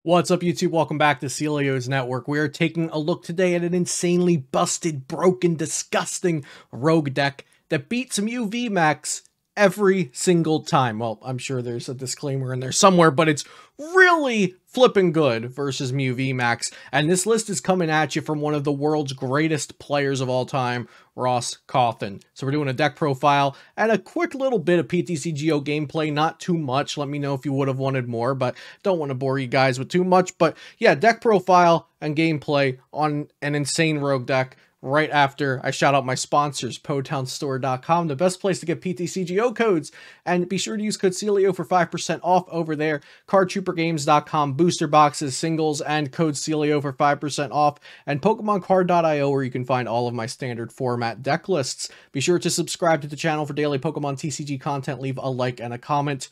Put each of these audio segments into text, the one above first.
What's up, YouTube? Welcome back to Celio's Network. We are taking a look today at an insanely busted, broken, disgusting rogue deck that beats Mew VMAX every single time. Well, I'm sure there's a disclaimer in there somewhere, but it's really flipping good versus Mew VMAX. And this list is coming at you from one of the world's greatest players of all time, Ross Cawthon. So we're doing a deck profile and a quick little bit of PTCGO gameplay, not too much. Let me know if you would have wanted more, but don't want to bore you guys with too much. But yeah, deck profile and gameplay on an insane rogue deck right after I shout out my sponsors, PotownStore.com, the best place to get PTCGO codes. And be sure to use code Celio for 5% off over there. CardTrooperGames.com, booster boxes, singles, and code Celio for 5% off. And PokemonCard.io, where you can find all of my standard format deck lists. Be sure to subscribe to the channel for daily Pokemon TCG content. Leave a like and a comment.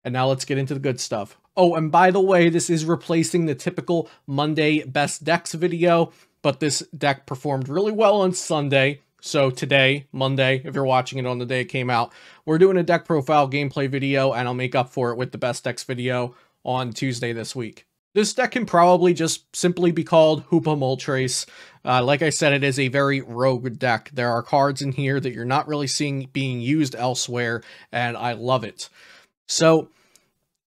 And now let's get into the good stuff. Oh, and by the way, this is replacing the typical Monday best decks video, but this deck performed really well on Sunday. So today, Monday, if you're watching it on the day it came out, we're doing a deck profile gameplay video, and I'll make up for it with the best decks video on Tuesday this week. This deck can probably just simply be called Hoopa Moltres. Like I said, it is a very rogue deck. There are cards in here that you're not really seeing being used elsewhere, and I love it. So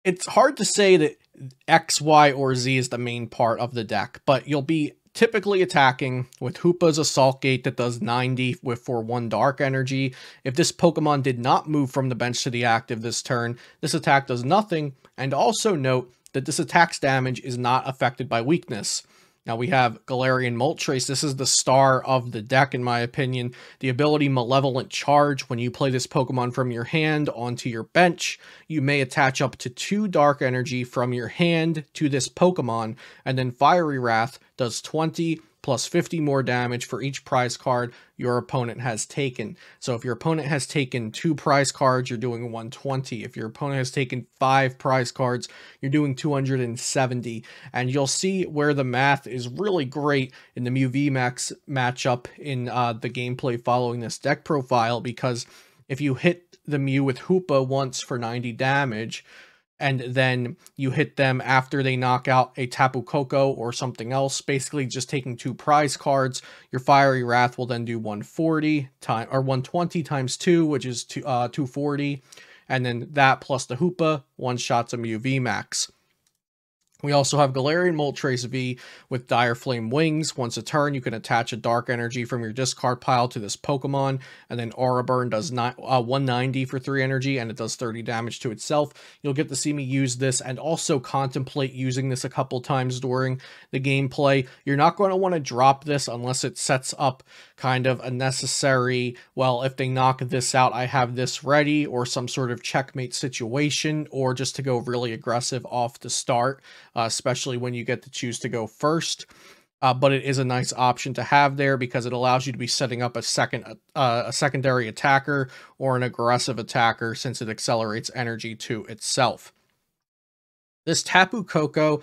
it's hard to say that X, Y, or Z is the main part of the deck, but you'll be typically attacking with Hoopa's Assault Gate that does 90 for 1 Dark Energy. If this Pokemon did not move from the bench to the active this turn, this attack does nothing, and also note that this attack's damage is not affected by weakness. Now we have Galarian Moltres. This is the star of the deck, in my opinion. The ability Malevolent Charge. When you play this Pokemon from your hand onto your bench, you may attach up to 2 Dark Energy from your hand to this Pokemon, and then Fiery Wrath does 20 plus 50 more damage for each prize card your opponent has taken. So if your opponent has taken 2 prize cards, you're doing 120. If your opponent has taken 5 prize cards, you're doing 270. And you'll see where the math is really great in the Mew VMAX matchup in the gameplay following this deck profile, because if you hit the Mew with Hoopa once for 90 damage, and then you hit them after they knock out a Tapu Koko or something else, basically just taking 2 prize cards, your Fiery Wrath will then do 120 times 2, which is 240, and then that plus the Hoopa one-shots a Mew VMAX. We also have Galarian Moltres V with Dire Flame Wings. Once a turn, you can attach a Dark Energy from your discard pile to this Pokemon, and then Aura Burn does 190 for 3 energy, and it does 30 damage to itself. You'll get to see me use this and also contemplate using this a couple times during the gameplay. You're not going to want to drop this unless it sets up kind of a necessary, well, if they knock this out, I have this ready, or some sort of checkmate situation, or just to go really aggressive off the start. Especially when you get to choose to go first. But it is a nice option to have there because it allows you to be setting up a secondary attacker or an aggressive attacker, since it accelerates energy to itself. This Tapu Koko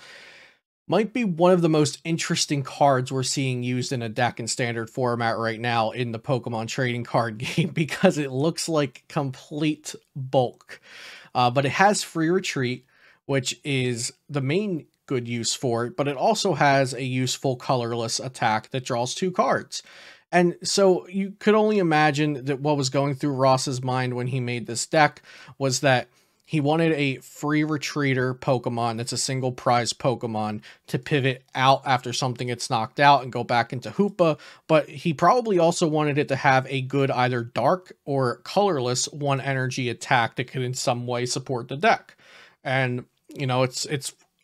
might be one of the most interesting cards we're seeing used in a deck in standard format right now in the Pokemon trading card game, because it looks like complete bulk. But it has free retreat, which is the main good use for it, but it also has a useful colorless attack that draws 2 cards. And so you could only imagine that what was going through Ross's mind when he made this deck was that he wanted a free retreater Pokemon that's a single prize Pokemon to pivot out after something gets knocked out and go back into Hoopa, but he probably also wanted it to have a good either dark or colorless 1 energy attack that could in some way support the deck. And you know, it's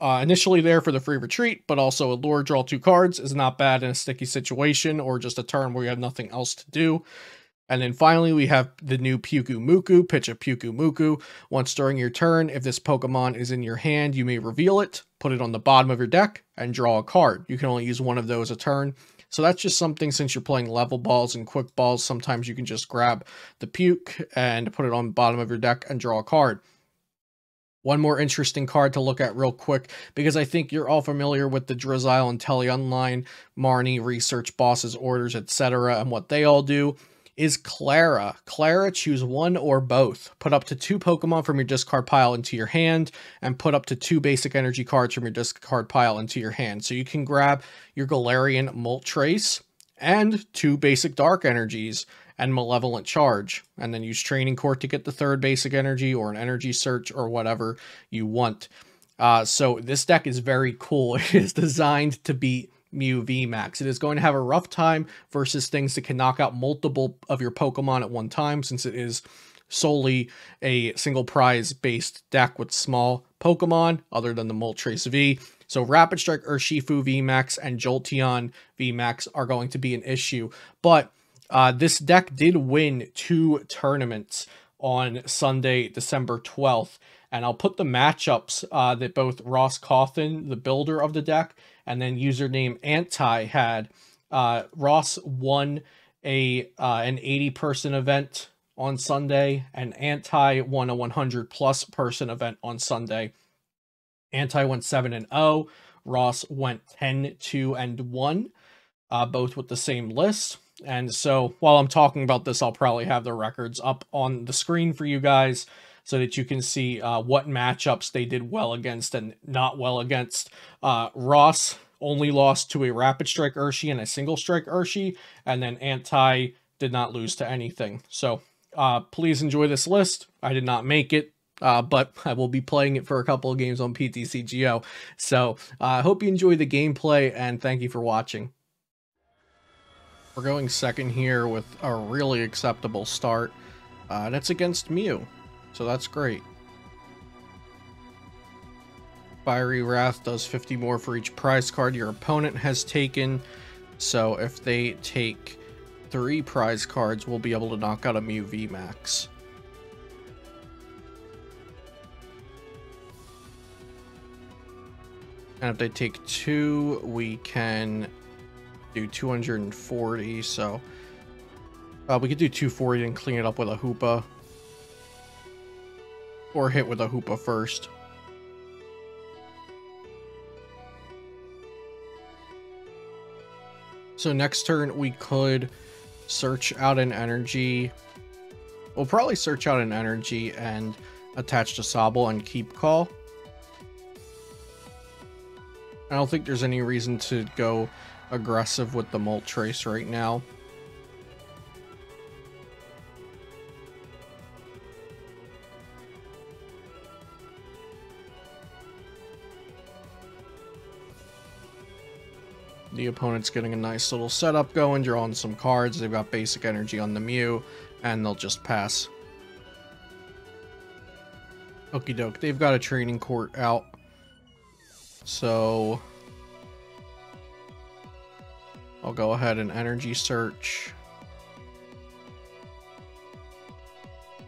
initially there for the free retreat, but also a lure, draw 2 cards is not bad in a sticky situation or just a turn where you have nothing else to do. And then finally, we have the new Pyukumuku, pitch a Pyukumuku. Once during your turn, if this Pokemon is in your hand, you may reveal it, put it on the bottom of your deck, and draw a card. You can only use 1 of those a turn. So that's just something, since you're playing level balls and quick balls, sometimes you can just grab the Puke and put it on the bottom of your deck and draw a card. One more interesting card to look at real quick, because I think you're all familiar with the Drizzile and Teleunline, Marnie, Research, Bosses, Orders, etc., and what they all do. is Clara. Clara, choose one or both. Put up to 2 Pokemon from your discard pile into your hand, and put up to 2 basic energy cards from your discard pile into your hand. So you can grab your Galarian Moltres and 2 basic dark energies and Malevolent Charge, and then use Training Court to get the 3rd basic energy or an energy search or whatever you want. So this deck is very cool. It is designed to beat Mew VMAX. It is going to have a rough time versus things that can knock out multiple of your Pokemon at one time, since it is solely a single prize based deck with small Pokemon other than the Moltres V. So Rapid Strike Urshifu VMAX and Jolteon VMAX are going to be an issue. But this deck did win 2 tournaments on Sunday, December 12th. And I'll put the matchups that both Ross Cawthon, the builder of the deck, and then username Anti had. Ross won an 80-person event on Sunday, and Anti won a 100-plus person event on Sunday. Anti went 7-0. Ross went 10-2-1, both with the same list. And so while I'm talking about this, I'll probably have the records up on the screen for you guys, so that you can see what matchups they did well against and not well against. Ross only lost to a Rapid Strike Urshi and a Single Strike Urshi, and then Anti did not lose to anything. So please enjoy this list. I did not make it, but I will be playing it for a couple of games on PTCGO. So I hope you enjoy the gameplay, and thank you for watching. We're going second here with a really acceptable start. That's against Mew. So that's great. Fiery Wrath does 50 more for each prize card your opponent has taken. So if they take 3 prize cards, we'll be able to knock out a Mew VMAX. And if they take 2, we can do 240. So we could do 240 and clean it up with a Hoopa. Or hit with a Hoopa first. So next turn we could search out an energy. We'll probably search out an energy and attach to Sobble and keep call. I don't think there's any reason to go aggressive with the Moltres right now. The opponent's getting a nice little setup going, drawing some cards. They've got basic energy on the Mew, and they'll just pass. Okie doke, they've got a Training Court out. So I'll go ahead and energy search.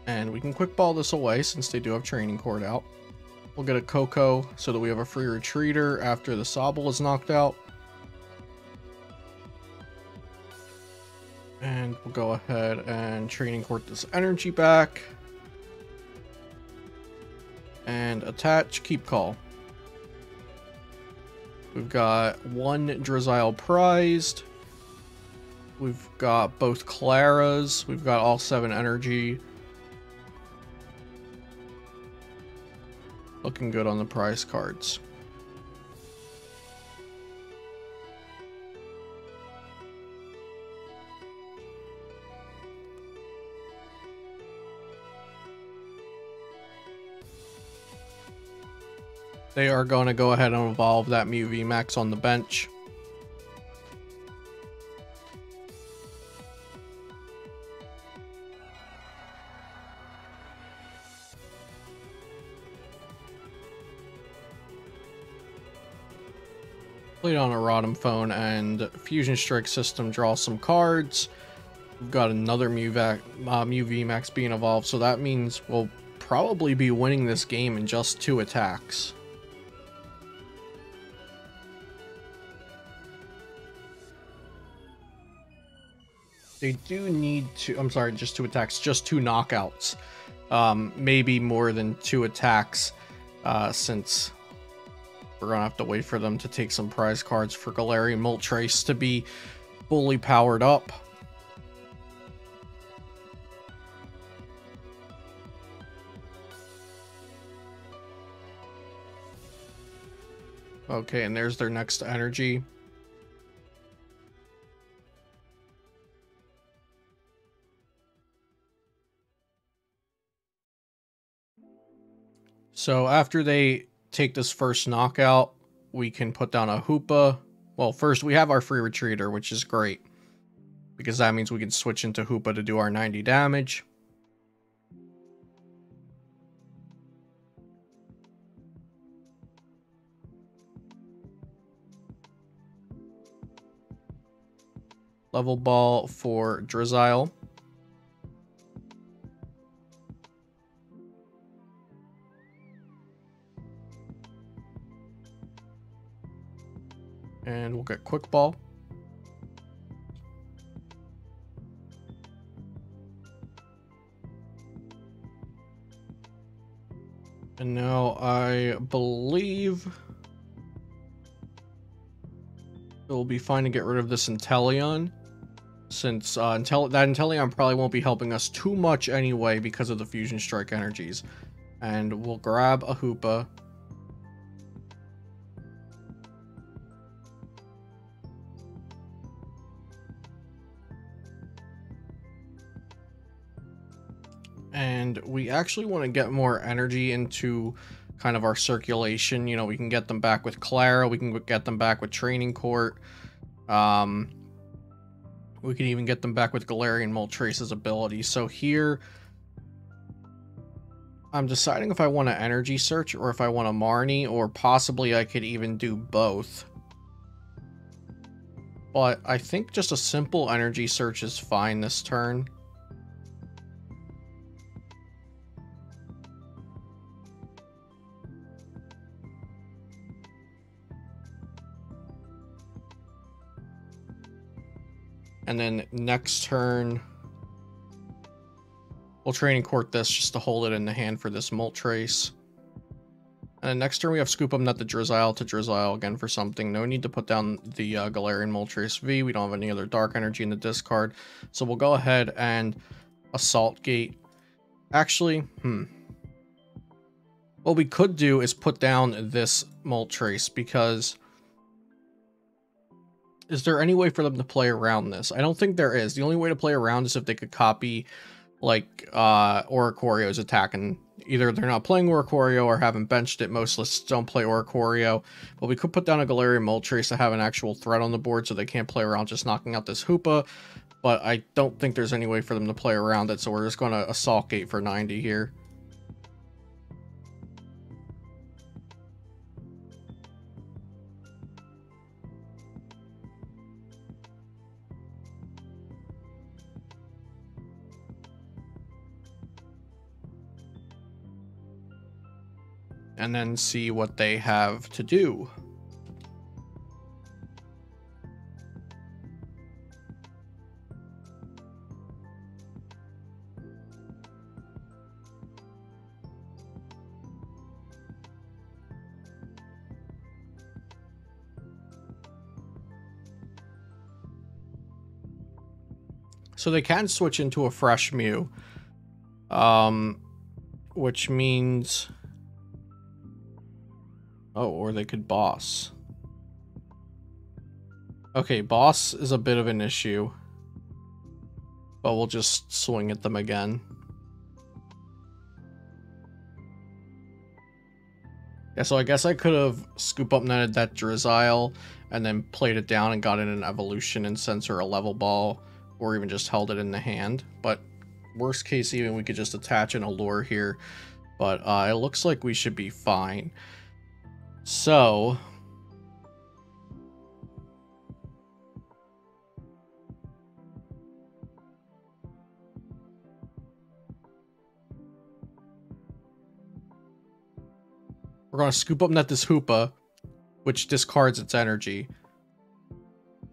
And we can quick ball this away since they do have Training Court out. We'll get a Koko so that we have a free retreater after the Sobble is knocked out. And we'll go ahead and Training Court this energy back. And attach, keep call. We've got 1 Drizzile prized. We've got both Claras. We've got all 7 energy. Looking good on the prize cards. They are going to go ahead and evolve that Mew VMAX on the bench. Played on a Rotom Phone and Fusion Strike system, draw some cards. We've got another Mew VMAX being evolved, so that means we'll probably be winning this game in just 2 attacks. They do need to, I'm sorry, just 2 attacks, just 2 knockouts. Maybe more than 2 attacks, since we're gonna have to wait for them to take some prize cards for Galarian Moltres to be fully powered up. Okay, and there's their next energy. So after they take this first knockout, we can put down a Hoopa. Well, first we have our free retreater, which is great, because that means we can switch into Hoopa to do our 90 damage. Level ball for Drizzile. And we'll get Quick Ball. And now I believe it will be fine to get rid of this Inteleon, since that Inteleon probably won't be helping us too much anyway because of the Fusion Strike energies. And we'll grab a Hoopa. And we actually want to get more energy into kind of our circulation. You know, we can get them back with Clara. We can get them back with Training Court. We can even get them back with Galarian Moltres' ability. So here, I'm deciding if I want to Energy Search or if I want to Marnie, or possibly I could even do both. But I think just a simple Energy Search is fine this turn. And then next turn, we'll Training Court this just to hold it in the hand for this Moltres. And then next turn we have Scoop Up Net the Drizzile to Drizzile again for something. No need to put down the Galarian Moltres V. We don't have any other Dark Energy in the discard. So we'll go ahead and Assault Gate. Actually, what we could do is put down this Moltres, because is there any way for them to play around this? I don't think there is. The only way to play around is if they could copy, like, Oricorio's attack, and either they're not playing Oricorio or haven't benched it. Most lists don't play Oricorio, but we could put down a Galarian Moltres to have an actual threat on the board so they can't play around just knocking out this Hoopa, but I don't think there's any way for them to play around it, so we're just going to Assault Gate for 90 here. And then see what they have to do. So they can switch into a fresh Mew, which means, oh, or they could Boss. Okay, Boss is a bit of an issue, but we'll just swing at them again. Yeah, so I guess I could have Scoop Up Netted that Drizzile and then played it down and got in an Evolution and Sensor a Level Ball, or even just held it in the hand. But worst case, even we could just attach an Allure here. But it looks like we should be fine. So we're going to Scoop Up Net this Hoopa, which discards its energy.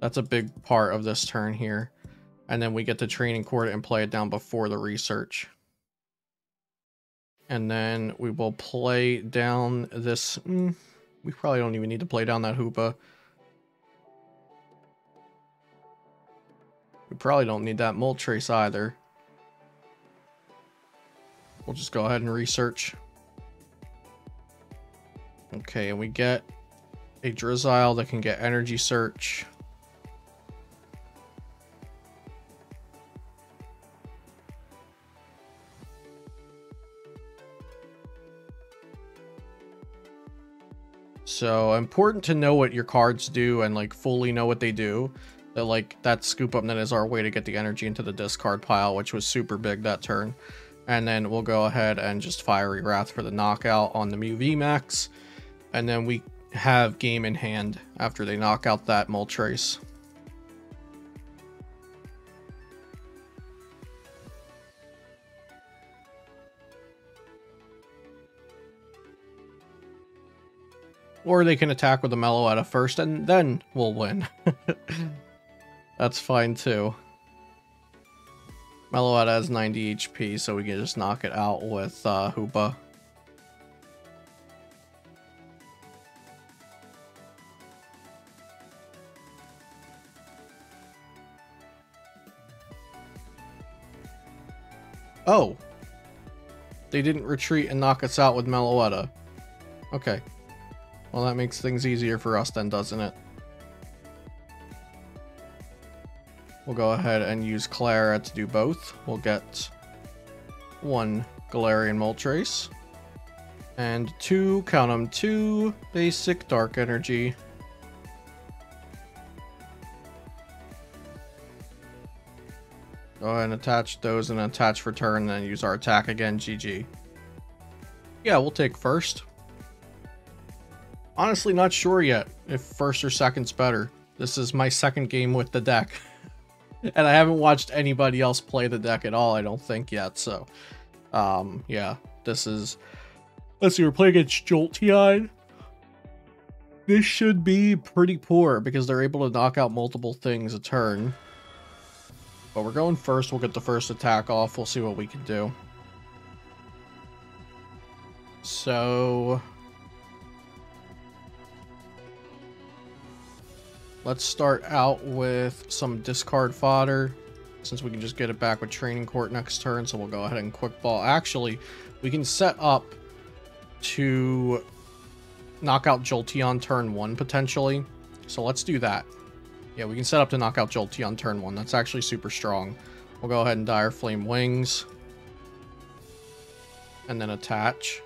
That's a big part of this turn here. And then we get the Training Court and play it down before the research. And then we will play down this... we probably don't even need to play down that Hoopa. We probably don't need that Moltres either. We'll just go ahead and research. Okay, and we get a Drizzile that can get Energy Search. So important to know what your cards do and like fully know what they do. That like that Scoop Up Net is our way to get the energy into the discard pile, which was super big that turn. And then we'll go ahead and just Fiery Wrath for the knockout on the Mew VMAX. And then we have game in hand after they knock out that Moltres. Or they can attack with the Meloetta first and then we'll win. That's fine too. Meloetta has 90 HP, so we can just knock it out with Hoopa. Oh! They didn't retreat and knock us out with Meloetta. Okay. Well, that makes things easier for us then, doesn't it? We'll go ahead and use Clara to do both. We'll get 1 Galarian Moltres. And 2, count them, 2 basic Dark Energy. Go ahead and attach those and attach for turn, and then use our attack again, GG. Yeah, we'll take first. Honestly, not sure yet if first or second's better. This is my second game with the deck. And I haven't watched anybody else play the deck at all, I don't think, yet. So, yeah, this is... Let's see, we're playing against Jolteon. This should be pretty poor because they're able to knock out multiple things a turn. But we're going first. We'll get the first attack off. We'll see what we can do. So... let's start out with some discard fodder, since we can just get it back with Training Court next turn, so we'll go ahead and Quick Ball. Actually, we can set up to knock out Jolteon turn 1, potentially. So let's do that. Yeah, we can set up to knock out Jolteon turn 1. That's actually super strong. We'll go ahead and Dire Flame Wings. And then attach.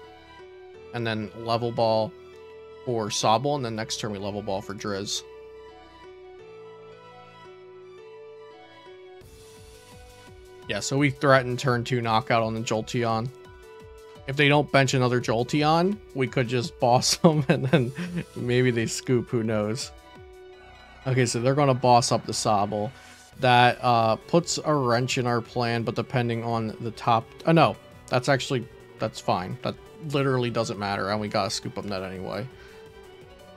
And then Level Ball for Sobble, and then next turn we Level Ball for Drizz. Yeah, so we threaten turn 2 knockout on the Jolteon. If they don't bench another Jolteon, we could just boss them and then maybe they scoop, who knows. Okay, so they're going to boss up the Sobble. That puts a wrench in our plan, but depending on the top... Oh, no, that's fine. That literally doesn't matter, and we got a Scoop Up Net anyway.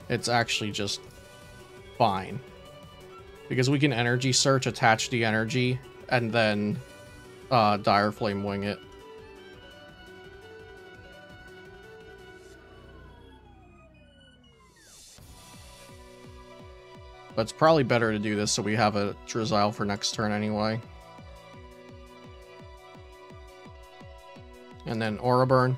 It's actually just fine. Because we can Energy Search, attach the energy, and then... Dire Flame Wing it. But it's probably better to do this so we have a Drizzile for next turn anyway. And then Aura Burn.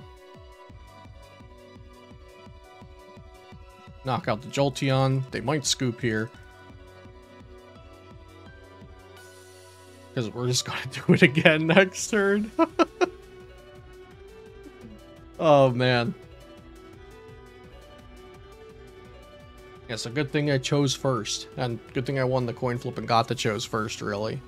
Knock out the Jolteon. They might scoop here. Because we're just going to do it again next turn. Oh, man. Yeah, so good thing I chose first. And good thing I won the coin flip and got the chose first, really.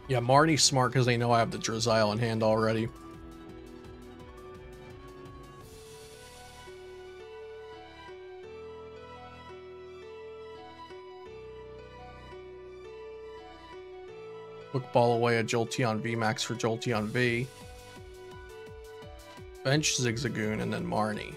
Yeah, Marnie's smart because they know I have the Drizzile in hand already. Quick Ball away a Jolteon VMAX for Jolteon V. Bench Zigzagoon and then Marnie.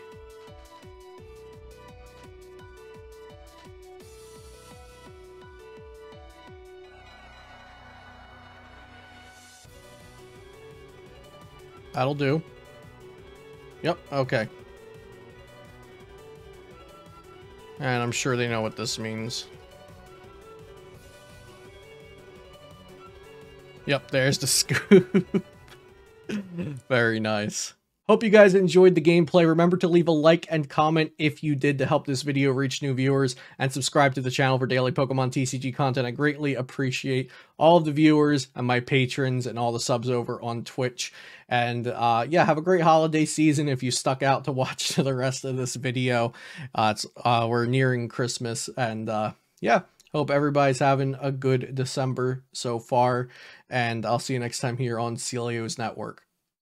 That'll do. Yep, okay. And I'm sure they know what this means. Yep, there's the scoop. Very nice. Hope you guys enjoyed the gameplay. Remember to leave a like and comment if you did to help this video reach new viewers, and subscribe to the channel for daily Pokemon TCG content. I greatly appreciate all of the viewers and my patrons and all the subs over on Twitch. And yeah, have a great holiday season if you stuck out to watch to the rest of this video. We're nearing Christmas, and yeah, hope everybody's having a good December so far, and I'll see you next time here on Celio's Network.